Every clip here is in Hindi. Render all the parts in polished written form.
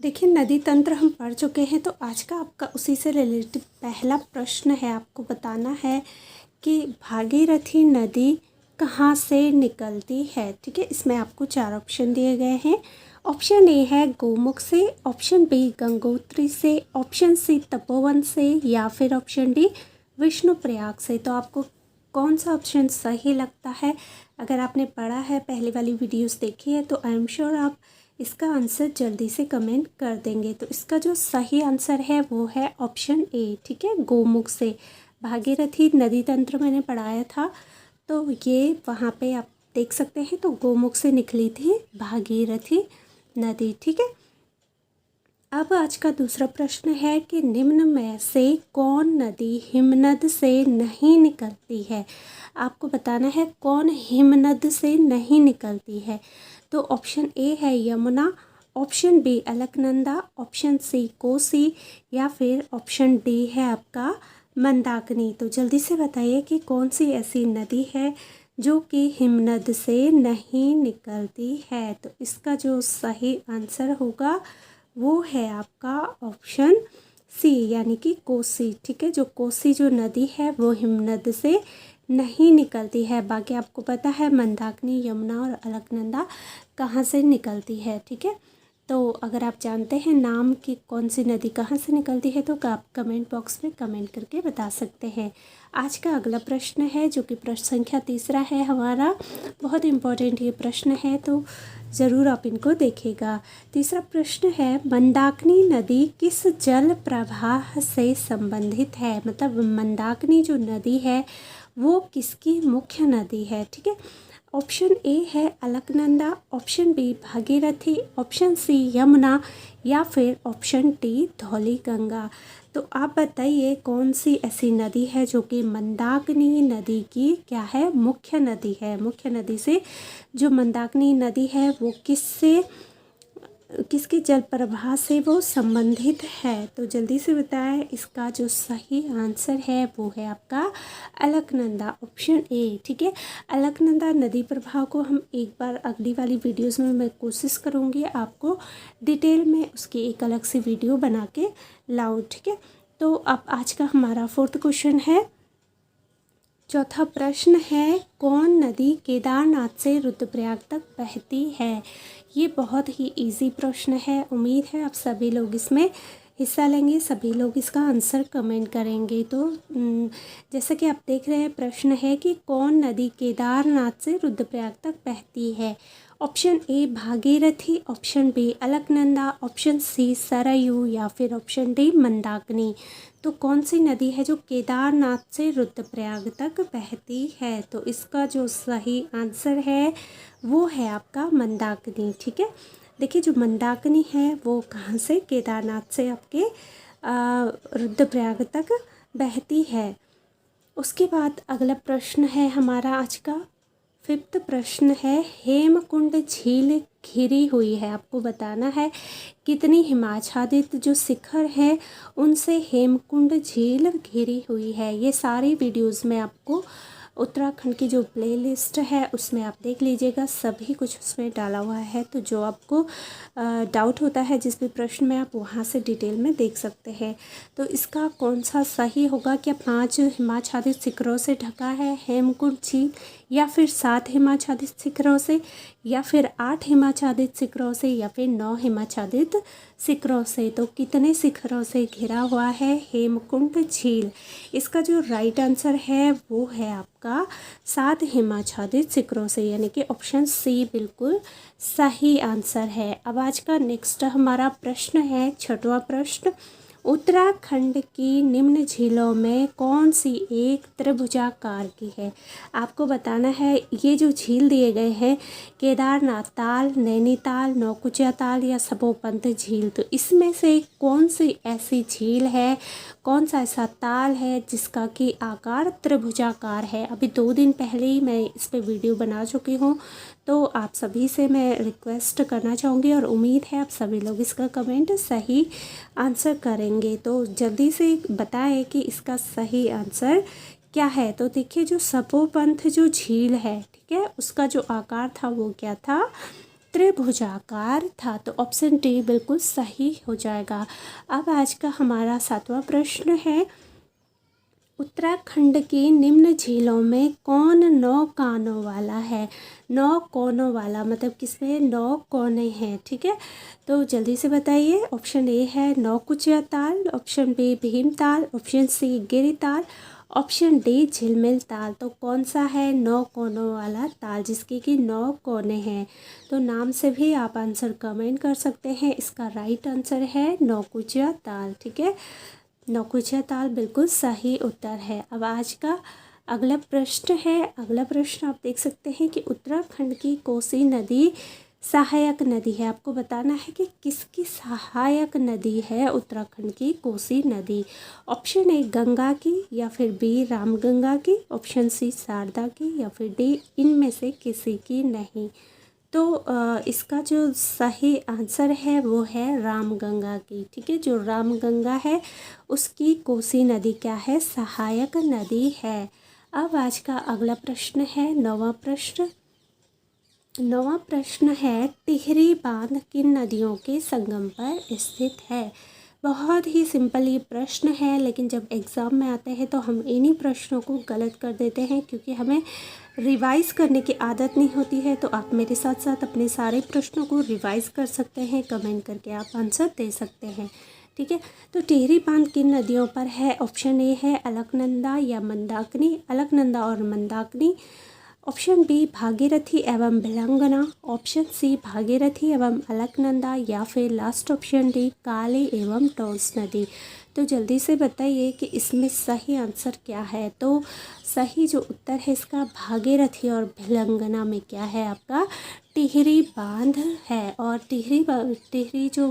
देखिए, नदी तंत्र हम पढ़ चुके हैं, तो आज का आपका उसी से रिलेटेड पहला प्रश्न है। आपको बताना है कि भागीरथी नदी कहाँ से निकलती है। ठीक है, इसमें आपको 4 ऑप्शन दिए गए हैं। ऑप्शन ए है गोमुख से, ऑप्शन बी गंगोत्री से, ऑप्शन सी तपोवन से, या फिर ऑप्शन डी विष्णुप्रयाग से। तो आपको कौन सा ऑप्शन सही लगता है? अगर आपने पढ़ा है, पहले वाली वीडियोस देखी है, तो आई एम श्योर आप इसका आंसर जल्दी से कमेंट कर देंगे। तो इसका जो सही आंसर है वो है ऑप्शन ए। ठीक है, गोमुख से। भागीरथी नदी तंत्र मैंने पढ़ाया था, तो ये वहाँ पे आप देख सकते हैं। तो गोमुख से निकली थी भागीरथी नदी। ठीक है, अब आज का दूसरा प्रश्न है कि निम्न में से कौन नदी हिमनद से नहीं निकलती है। आपको बताना है कौन हिमनद से नहीं निकलती है। तो ऑप्शन ए है Yamuna, option B Alaknanda, option C Kosi, या फिर ऑप्शन डी है आपका मंदाकिनी। तो जल्दी से बताइए कि कौन सी ऐसी नदी है जो कि हिमनद से नहीं निकलती है। तो इसका जो सही आंसर होगा वो है आपका ऑप्शन सी, यानी कि कोसी। ठीक है, जो कोसी जो नदी है वो हिमनद से नहीं निकलती है। बाकी आपको पता है मंदाकिनी, यमुना और अलकनंदा कहाँ से निकलती है। ठीक है, तो अगर आप जानते हैं नाम कि कौन सी नदी कहाँ से निकलती है, तो आप कमेंट बॉक्स में कमेंट करके बता सकते हैं। आज का अगला प्रश्न है, जो कि प्रश्न संख्या 3 है हमारा। बहुत इम्पोर्टेंट ये प्रश्न है, तो ज़रूर आप इनको देखिएगा। तीसरा प्रश्न है, मंदाकिनी नदी किस जल प्रवाह से संबंधित है। मतलब मंदाकिनी जो नदी है वो किसकी मुख्य नदी है। ठीक है, ऑप्शन ए है Alaknanda, option B Bhagirathi, option C Yamuna, या फिर ऑप्शन डी धौली गंगा। तो आप बताइए कौन सी ऐसी नदी है जो कि मंदाकिनी नदी की क्या है, मुख्य नदी है। मुख्य नदी से जो मंदाकिनी नदी है वो किसकी जल प्रवाह से वो संबंधित है। तो जल्दी से बताएं, इसका जो सही आंसर है वो है आपका अलकनंदा, ऑप्शन ए। ठीक है, अलकनंदा नदी प्रवाह को हम एक बार अगली वाली वीडियोस में मैं कोशिश करूँगी आपको डिटेल में उसकी एक अलग से वीडियो बना के लाऊं। ठीक है, तो अब आज का हमारा 4th क्वेश्चन है। चौथा प्रश्न है, कौन नदी केदारनाथ से रुद्रप्रयाग तक बहती है। ये बहुत ही इजी प्रश्न है। उम्मीद है आप सभी लोग इसमें हिस्सा लेंगे, सभी लोग इसका आंसर कमेंट करेंगे। तो जैसा कि आप देख रहे हैं, प्रश्न है कि कौन नदी केदारनाथ से रुद्रप्रयाग तक बहती है। Option A Bhagirathi, option B Alaknanda, option C Saryu, या फिर ऑप्शन डी मंदाकिनी। तो कौन सी नदी है जो केदारनाथ से रुद्रप्रयाग तक बहती है। तो इसका जो सही आंसर है वो है आपका मंदाकिनी। ठीक है, देखिए जो मंदाकिनी है वो कहाँ से, केदारनाथ से आपके रुद्रप्रयाग तक बहती है। उसके बाद अगला प्रश्न है हमारा आज का 5th प्रश्न है, हेमकुंड झील घिरी हुई है। आपको बताना है कितनी हिमाच्छादित जो शिखर है उनसे हेमकुंड झील घिरी हुई है। ये सारी वीडियोस में आपको उत्तराखंड की जो प्लेलिस्ट है उसमें आप देख लीजिएगा, सभी कुछ उसमें डाला हुआ है। तो जो आपको डाउट होता है जिस भी प्रश्न में, आप वहाँ से डिटेल में देख सकते हैं। तो इसका कौन सा सही होगा, क्या 5 हिमाच्छादित शिखरों से ढका है हेमकुंड झील, या फिर 7 हिमाच्छादित शिखरों से, या फिर 8 हिमाच्छादित शिखरों से, या फिर 9 हिमाच्छादित शिखरों से। तो कितने शिखरों से घिरा हुआ है हेमकुंड झील। इसका जो राइट आंसर है वो है आपका 7 हिमाच्छादित शिखरों से, यानी कि ऑप्शन सी बिल्कुल सही आंसर है। अब आज का नेक्स्ट हमारा प्रश्न है 6वां प्रश्न, उत्तराखंड की निम्न झीलों में कौन सी एक त्रिभुजाकार की है। आपको बताना है ये जो झील दिए गए हैं, केदारनाथ ताल, नैनीताल, नौकुचिया ताल, या सबोपंथ झील। तो इसमें से कौन सी ऐसी झील है, कौन सा ऐसा ताल है जिसका कि आकार त्रिभुजाकार है। अभी 2 दिन पहले ही मैं इस पर वीडियो बना चुकी हूँ, तो आप सभी से मैं रिक्वेस्ट करना चाहूँगी और उम्मीद है आप सभी लोग इसका कमेंट सही आंसर करेंगे। तो जल्दी से बताएं कि इसका सही आंसर क्या है। तो देखिए जो सबोपंथ जो झील है, ठीक है, उसका जो आकार था वो क्या था, त्रिभुजाकार था। तो ऑप्शन डी बिल्कुल सही हो जाएगा। अब आज का हमारा 7वां प्रश्न है, उत्तराखंड की निम्न झीलों में कौन 9 कानों वाला है। 9 कोनों वाला मतलब किसमें 9 कोने हैं, ठीक है। तो जल्दी से बताइए। ऑप्शन ए है Naukuchiya Tal, option B Bhimtal, option C Girital, option D Jhilmil Tal. तो कौन सा है 9 कोनों वाला ताल जिसके कि 9 कोने हैं। तो नाम से भी आप आंसर कमेंट कर सकते हैं। इसका राइट आंसर है नौकुचिया ताल, ठीक है। नौकुचिया ताल बिल्कुल सही उत्तर है। अब आज का अगला प्रश्न है। अगला प्रश्न आप देख सकते हैं कि उत्तराखंड की कोसी नदी सहायक नदी है। आपको बताना है कि किसकी सहायक नदी है उत्तराखंड की कोसी नदी। ऑप्शन ए गंगा की, या फिर बी रामगंगा की, ऑप्शन सी शारदा की, या फिर डी इनमें से किसी की नहीं। तो इसका जो सही आंसर है वो है रामगंगा की, ठीक है। जो रामगंगा है उसकी कोसी नदी क्या है, सहायक नदी है। अब आज का अगला प्रश्न है 9वां प्रश्न। 9वां प्रश्न है, टिहरी बांध किन नदियों के संगम पर स्थित है। बहुत ही सिंपल ये प्रश्न है, लेकिन जब एग्ज़ाम में आते हैं तो हम इन्हीं प्रश्नों को गलत कर देते हैं, क्योंकि हमें रिवाइज़ करने की आदत नहीं होती है। तो आप मेरे साथ साथ अपने सारे प्रश्नों को रिवाइज़ कर सकते हैं, कमेंट करके आप आंसर दे सकते हैं, ठीक है। तो टिहरी बांध किन नदियों पर है। ऑप्शन ए है अलकनंदा या मंदाकिनी, अलकनंदा और मंदाकिनी। ऑप्शन बी भागीरथी एवं भिलंगना, ऑप्शन सी भागीरथी एवं अलकनंदा, या फिर लास्ट ऑप्शन डी काली एवं टोंस नदी। तो जल्दी से बताइए कि इसमें सही आंसर क्या है। तो सही जो उत्तर है इसका भागीरथी और भिलंगना में क्या है आपका टिहरी बांध है। और टिहरी जो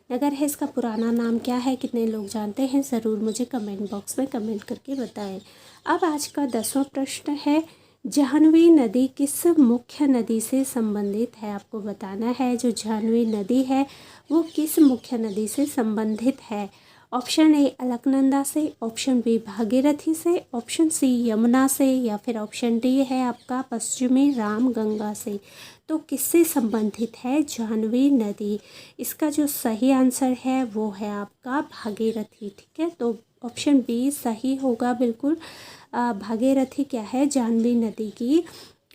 नगर है इसका पुराना नाम क्या है, कितने लोग जानते हैं, ज़रूर मुझे कमेंट बॉक्स में कमेंट करके बताएं। अब आज का 10वां प्रश्न है, जाह्नवी नदी किस मुख्य नदी से संबंधित है। आपको बताना है जो जाह्नवी नदी है वो किस मुख्य नदी से संबंधित है। ऑप्शन ए अलकनंदा से, ऑप्शन बी भागीरथी से, ऑप्शन सी यमुना से, या फिर ऑप्शन डी है आपका पश्चिमी रामगंगा से। तो किससे संबंधित है जाह्नवी नदी। इसका जो सही आंसर है वो है आपका भागीरथी, ठीक है। तो ऑप्शन बी सही होगा बिल्कुल। भागीरथी क्या है जाह्नवी नदी की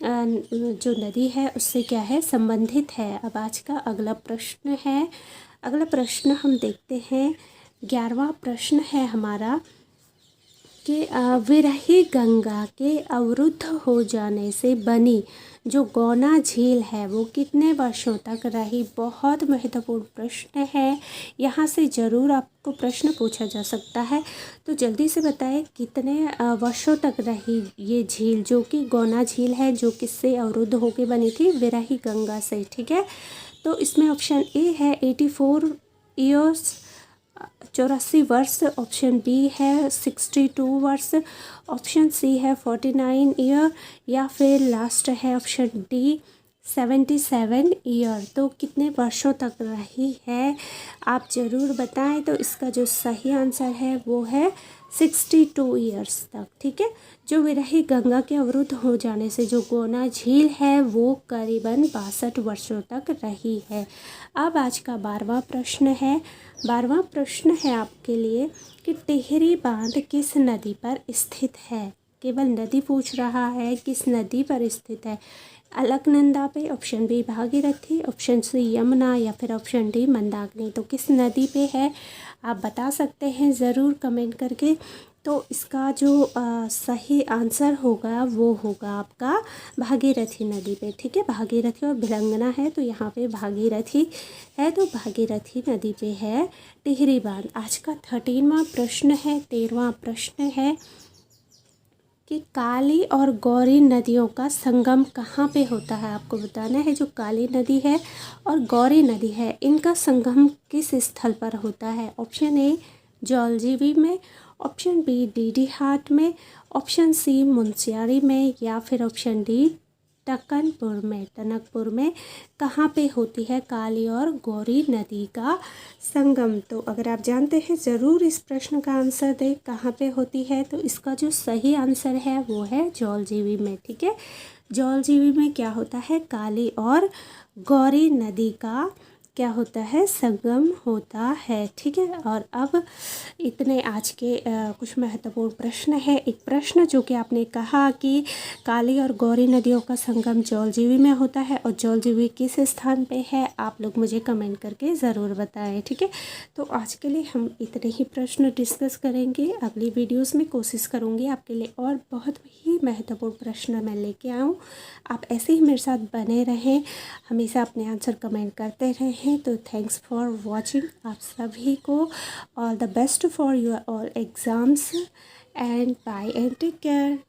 जो नदी है उससे क्या है संबंधित है। अब आज का अगला प्रश्न है। अगला प्रश्न हम देखते हैं 11वां प्रश्न है हमारा कि विरही गंगा के अवरुद्ध हो जाने से बनी जो गौना झील है वो कितने वर्षों तक रही। बहुत महत्वपूर्ण प्रश्न है, यहाँ से ज़रूर आपको प्रश्न पूछा जा सकता है। तो जल्दी से बताएं कितने वर्षों तक रही ये झील, जो कि गौना झील है, जो किससे अवरुद्ध होकर बनी थी, विरही गंगा से, ठीक है। तो इसमें ऑप्शन ए है 84 ईयर्स, 84 वर्ष, ऑप्शन बी है 62 वर्ष, ऑप्शन सी है 49 ईयर, या फिर लास्ट है ऑप्शन डी 77 ईयर। तो कितने वर्षों तक रही है आप ज़रूर बताएं। तो इसका जो सही आंसर है वो है 62 ईयर्स तक, ठीक है। जो विरही गंगा के अवरुद्ध हो जाने से जो गौना झील है वो करीबन 62 वर्षों तक रही है। अब आज का 12वां प्रश्न है। 12वां प्रश्न है आपके लिए कि टिहरी बांध किस नदी पर स्थित है। केवल नदी पूछ रहा है, किस नदी पर स्थित है। अलकनंदा पे, option B Bhagirathi, option C Yamuna, या फिर ऑप्शन डी मंदाकिनी। तो किस नदी पे है आप बता सकते हैं ज़रूर कमेंट करके। तो इसका जो सही आंसर होगा वो होगा आपका भागीरथी नदी पे, ठीक है। भागीरथी और भिलंगना है तो यहाँ पे भागीरथी है, तो भागीरथी नदी पे है टिहरी बांध। आज का 13वां प्रश्न है। 13वां प्रश्न है कि काली और गौरी नदियों का संगम कहाँ पे होता है। आपको बताना है जो काली नदी है और गौरी नदी है इनका संगम किस स्थल पर होता है। ऑप्शन ए जौलजीबी में, ऑप्शन बी डीडी हाट में, ऑप्शन सी मुंशियारी में, या फिर ऑप्शन डी टनकपुर में कहाँ पे होती है काली और गौरी नदी का संगम। तो अगर आप जानते हैं ज़रूर इस प्रश्न का आंसर दें कहाँ पे होती है। तो इसका जो सही आंसर है वो है जौलजीबी में, ठीक है। जौलजीबी में क्या होता है काली और गौरी नदी का क्या होता है, संगम होता है। ठीक है, और अब इतने आज के कुछ महत्वपूर्ण प्रश्न है। एक प्रश्न जो कि आपने कहा कि काली और गौरी नदियों का संगम जौलजीबी में होता है और जौलजीबी किस स्थान पे है, आप लोग मुझे कमेंट करके ज़रूर बताएं। ठीक है, तो आज के लिए हम इतने ही प्रश्न डिस्कस करेंगे। अगली वीडियोस में कोशिश करूँगी आपके लिए और बहुत ही महत्वपूर्ण प्रश्न मैं लेके आऊँ। आप ऐसे ही मेरे साथ बने रहें, हमेशा अपने आंसर कमेंट करते रहें। तो थैंक्स फॉर वॉचिंग। आप सभी को all the best for your all exams and bye and take care.